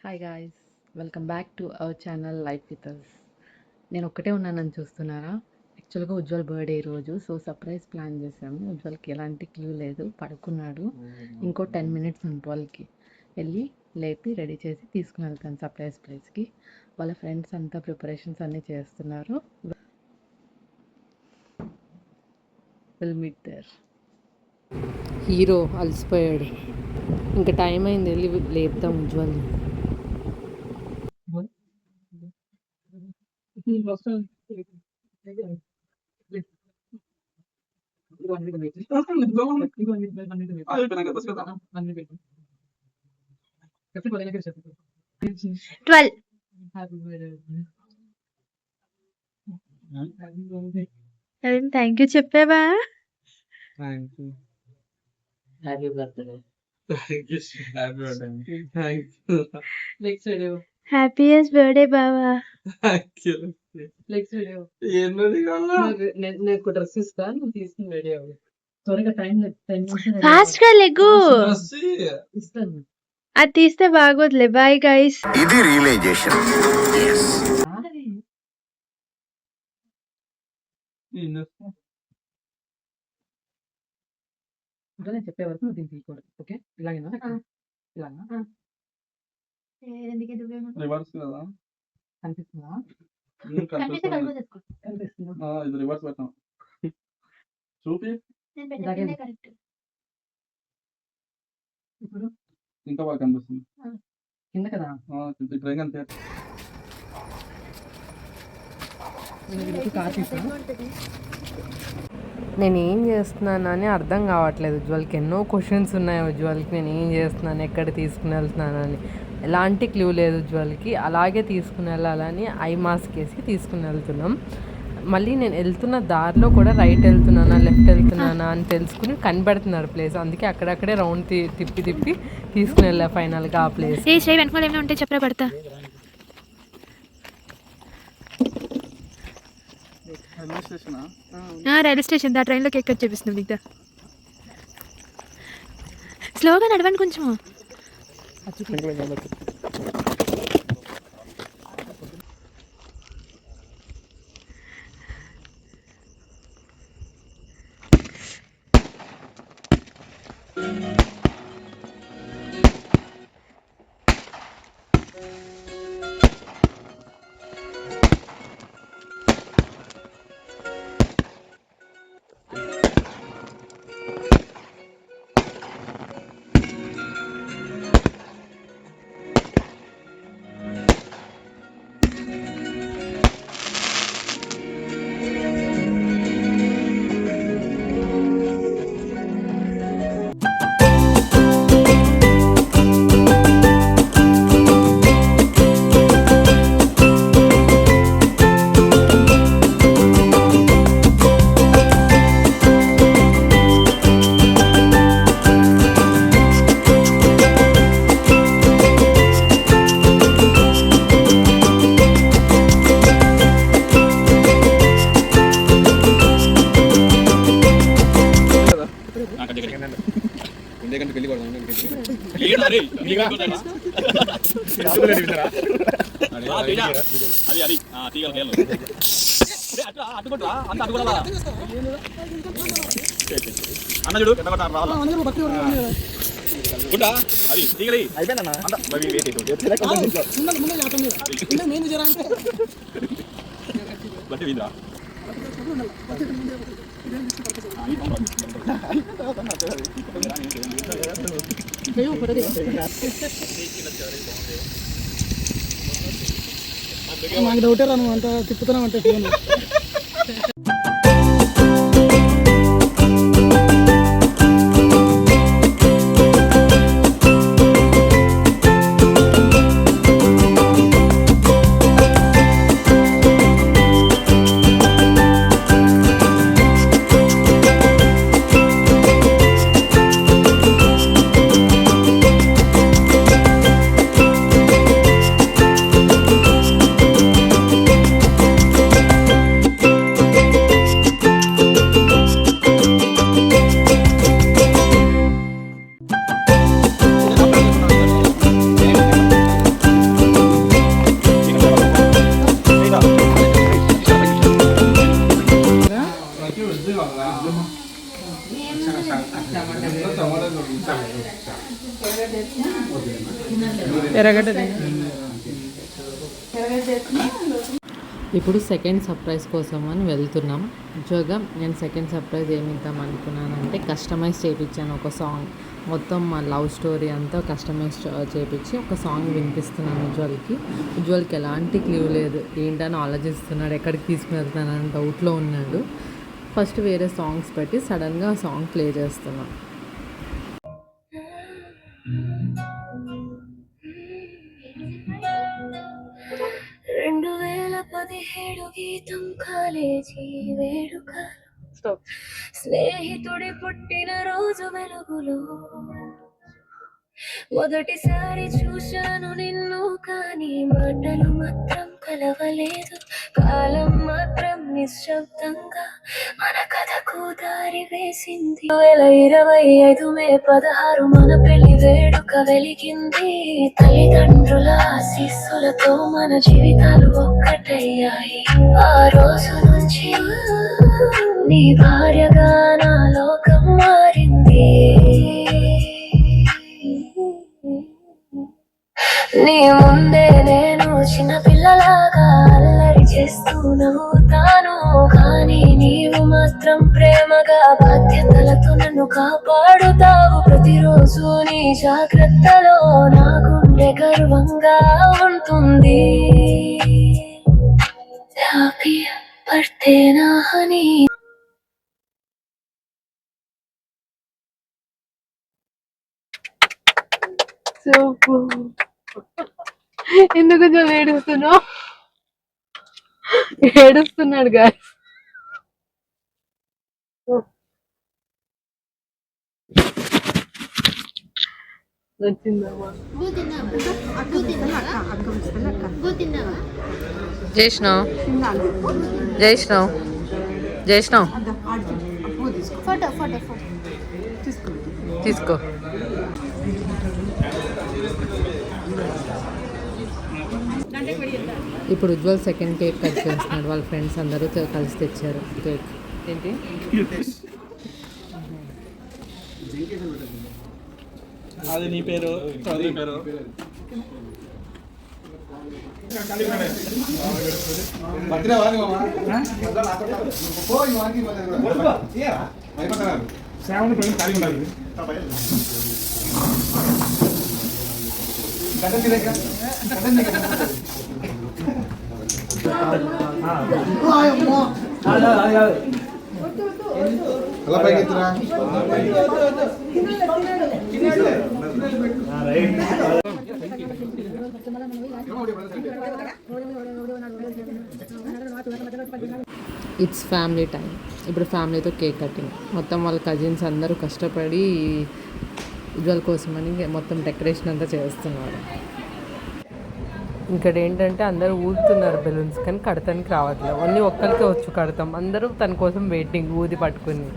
Hi guys, welcome back to our channel life with us. నేను ఒక్కటే ఉన్నానని చూస్తున్నారా? యాక్చువల్గా ఉజ్వల్ బర్త్డే ఈరోజు. సో సర్ప్రైజ్ ప్లాన్ చేశాము. ఉజ్వల్కి ఎలాంటి క్లూ లేదు, పడుకున్నాడు. ఇంకో 10 మినిట్స్ ఉజ్వల్కి వెళ్ళి లేపి రెడీ చేసి తీసుకుని వెళ్తాను సర్ప్రైజ్ ప్లేస్కి. వాళ్ళ ఫ్రెండ్స్ అంతా ప్రిపరేషన్స్ అన్నీ చేస్తున్నారు. Will meet there. హీరో అలసిపోయాడు, ఇంకా టైం అయింది, వెళ్ళి లేపుతాం ఉజ్వల్ని. థ్యాంక్ యూ చెప్పావా? హ్యాపీయెస్ట్ బర్త్డే బావా. నేను డ్రెస్ ఇస్తాను, నువ్వు తీసుకుని రెడీ అవ్వు. త్వరగా టైం ఫాస్ట్ గా లెగ్గు ఇస్తాను. అది తీస్తే బాగోదులే. Bye guys. ఇది రియలైజేషన్. నేను చెప్పే వరకు నువ్వు దీన్ని తీయకూడదు. ఓకే, ఇలాగేనా? ఇలాగా రివర్స్ కదా? కనిపిస్తుందా? కనిపిస్తుందా? ఇది రివర్స్ పెట్టాం. చూపి. ఇప్పుడు ఇంకా బాగా కనిపిస్తుంది. కింద కదా? ట్రైన్ అంతే. నేను ఏం చేస్తున్నానని అర్థం కావట్లేదు. ఉజ్వల్కి ఎన్నో క్వశ్చన్స్ ఉన్నాయి. ఉజ్వల్కి నేను ఏం చేస్తున్నాను, ఎక్కడ తీసుకుని వెళ్తున్నానని ఎలాంటి క్లూ లేదు ఉజ్వల్కి. అలాగే తీసుకుని వెళ్ళాలని ఐ మాస్క్ వేసి తీసుకుని వెళ్తున్నాం. మళ్ళీ నేను వెళ్తున్న దారిలో కూడా రైట్ వెళ్తున్నానా లెఫ్ట్ వెళ్తున్నానా అని తెలుసుకుని కనిపెడుతున్నారు ప్లేస్. అందుకే అక్కడక్కడే రౌండ్ తిప్పి తీసుకుని వెళ్ళా ఫైనల్గా ఆ ప్లేస్. వెనకాల ఏమైనా ఉంటే చెప్పరా పడతా. రైల్వే స్టేషన్ దా, ట్రైన్లోకి ఎక్కడ చూపిస్తున్నావు నీకు. స్లోగా నడవండి కొంచెం. నాకు డౌటే రా, నువ్వు అంత తిప్పుతున్నావు అంటే ఫోన్. ఇప్పుడు సెకండ్ సర్ప్రైజ్ కోసం అని వెళ్తున్నాం. జోగా నేను సెకండ్ సర్ప్రైజ్ ఏమి ఇద్దాం అనుకున్నానంటే కస్టమైజ్ చేయించాను ఒక సాంగ్. మొత్తం మా లవ్ స్టోరీ అంతా కస్టమైజ్ చేయించి ఒక సాంగ్ వినిపిస్తున్నాను ఉజ్వల్కి ఎలాంటి క్లూ లేదు. ఏంటని ఆలోచిస్తున్నాడు, ఎక్కడికి తీసుకుని వెళ్తానని డౌట్లో ఉన్నాడు. ఫస్ట్ వేరే సాంగ్స్ పెట్టి సడన్గా సాంగ్ ప్లే చేస్తున్నాం. 2017 గీతం కాలేజీ వేడుక స్నేహితుడి పుట్టిన రోజు వెలుగులో మొదటిసారి చూశాను నిన్ను, కానీ మాటలు మాత్రం కలవలేదు. కాలం మాత్రం నిశ్శబ్దంగా మన కథకు దారి వేసింది. 2025 మే 16 మన పెళ్లి వేడుక వెలిగింది. తల్లిదండ్రుల ఆశీస్సులతో మన జీవితాలు ఒక్కటయ్యాయి. ఆ రోజు నుంచి నీ భార్యగా నా లోకం మారింది. నీ ముందే నేను చిన్న పిల్లలాగా అల్లరి చేస్తూ నవ్వుతాను, కానీ నీవు మాత్రం ప్రేమగా బాధ్యతలతో నన్ను కాపాడుతావు. ప్రతిరోజు నీ జాగ్రత్తలో నా గుండె గర్వంగా ఉంటుంది. హ్యాపీ బర్త్డే నా హనీ. ఎందుకు ఏడుస్తున్నావు? ఏడుస్తున్నాడు గాయస్. జైష్ణవ్ జైష్ణవ్ జైష్ణవ్ తీసుకో. ఇప్పుడు ఉజ్వల్ సెకండ్ కేక్ కట్ చేస్తున్నాడు. వాళ్ళ ఫ్రెండ్స్ అందరూ కలిసి తెచ్చారు కేక్. ఏంటి అది నీ పేరు చౌదరి పేరు. It's family time. ఇప్పుడు ఫ్యామిలీతో కేక్ కటింగ్. మొత్తం వాళ్ళ కజిన్స్ అందరూ కష్టపడి ఉజ్వల్ కోసమని మొత్తం డెకరేషన్ అంతా చేస్తున్నారు. ఇక్కడ ఏంటంటే అందరూ ఊదుతున్నారు బెలూన్స్, కానీ కడతానికి రావట్లేదు. ఓన్లీ ఒక్కరికే వచ్చు కడతాం. అందరూ తన కోసం వెయిటింగ్ ఊది పట్టుకుని.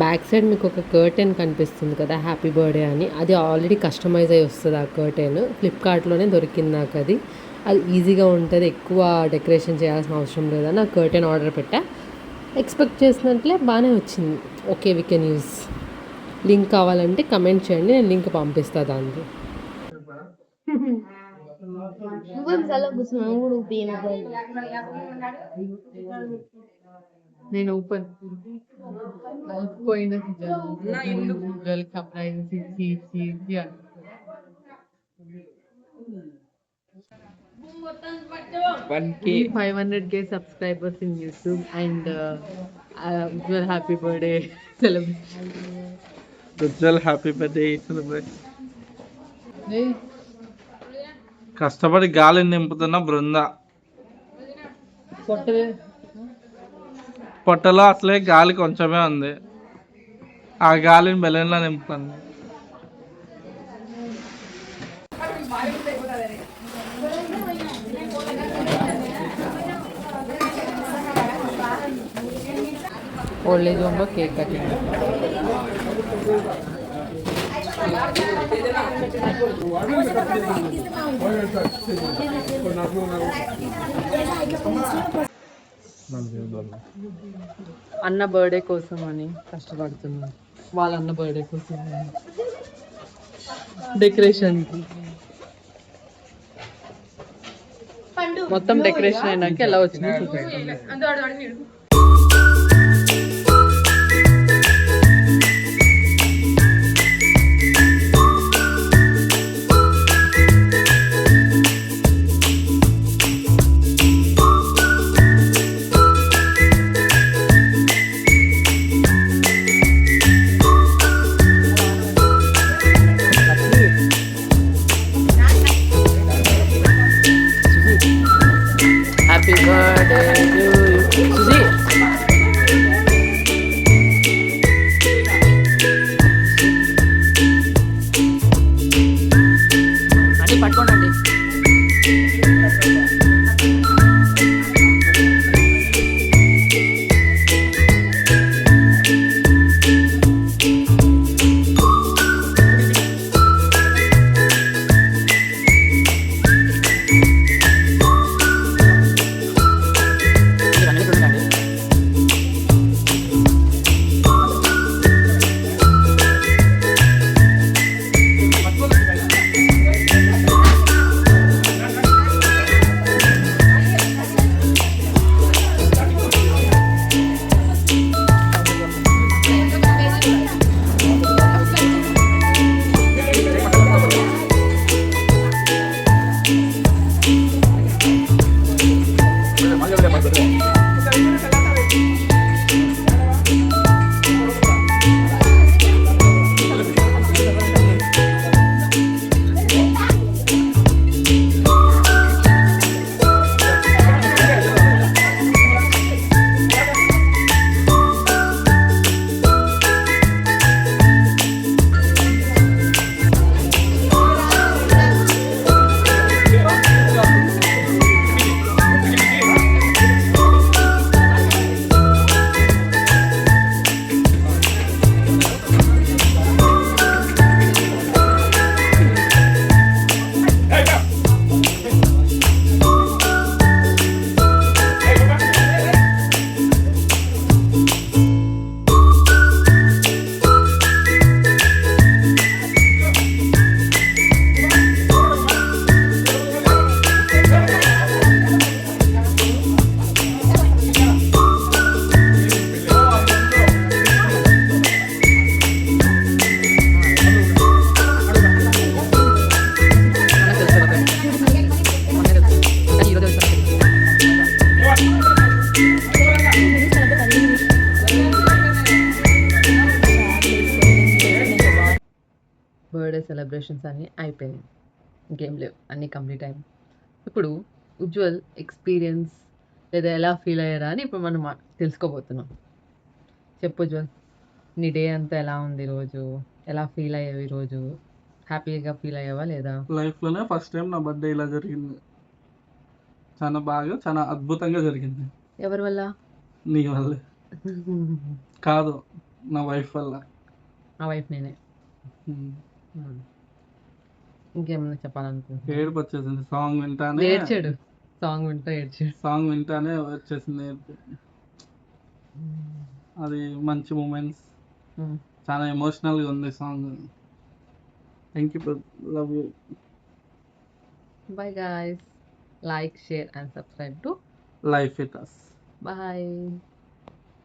బ్యాక్ సైడ్ మీకు ఒక కర్టెన్ కనిపిస్తుంది కదా, హ్యాపీ బర్త్డే అని. అది ఆల్రెడీ కస్టమైజ్ అయ్యి వస్తుంది. ఆ కర్టెన్ ఫ్లిప్కార్ట్లోనే దొరికింది నాకు. అది ఈజీగా ఉంటుంది, ఎక్కువ డెకరేషన్ చేయాల్సిన అవసరం లేదని ఆ కర్టెన్ ఆర్డర్ పెట్టా. ఎక్స్పెక్ట్ చేసినట్లే బాగానే వచ్చింది. Okay, we can use. Link కావాలంటే కమెంట్ చేయండి, నేను లింక్ పంపిస్తాను దానికి. నేను ఓపెన్ పోయిన surprise 500K subscribers in YouTube and Ujjwal happy birthday celebration. Ujjwal happy birthday celebrate. కష్టపడి గాలిని నింపుతున్న బృంద. పొట్టలో అసలే గాలి కొంచెమే ఉంది, ఆ గాలిని బెలూన్లో నింపుతుంది. ఓల్డ్ ఏజ్ హోమ్లో కేక్ కటింగ్. అన్న బర్త్డే కోసం అని కష్టపడుతున్నారు. వాళ్ళ అన్న బర్త్డే కోసం డెకరేషన్కి. మొత్తం డెకరేషన్ అయినాక ఎలా వచ్చిందో చూపిస్తాం. Happy birthday to you Suji. అంటే పట్టుకోండి. బర్త్డే సెలబ్రేషన్స్ అన్నీ అయిపోయినాయి, ఇంకేం లేవు, అన్నీ కంప్లీట్ అయింది. ఇప్పుడు ఉజ్వల్ ఎక్స్పీరియన్స్ లేదా ఎలా ఫీల్ అయ్యారా అని ఇప్పుడు మనం తెలుసుకోబోతున్నాం. చెప్పు ఉజ్వల్, నీ డే అంతా ఎలా ఉంది ఈరోజు, ఎలా ఫీల్ అయ్యావు ఈరోజు, హ్యాపీగా ఫీల్ అయ్యావా లేదా? లైఫ్లోనే ఫస్ట్ టైం నా బర్త్డే ఇలా జరిగింది. చాలా బాగా, చాలా అద్భుతంగా జరిగింది. ఎవరి వల్ల? నీ వల్లే కాదు, నా వైఫ్ వల్ల. నా వైఫ్ నేనే. ఇంకేమన్నా చెప్పాలనుకుంటున్నా? ఏడుపు వచ్చేసింది సాంగ్ వింటానే. ఏడ్చాడు, సాంగ్ వింటా ఏడ్చాడు. సాంగ్ వింటానే వచ్చేసింది ఏడుపు. అది మంచి మూమెంట్స్, చాలా ఎమోషనల్గా ఉంది song. Thank you, love you. Bye guys. Like, share and subscribe to Life with us. Bye.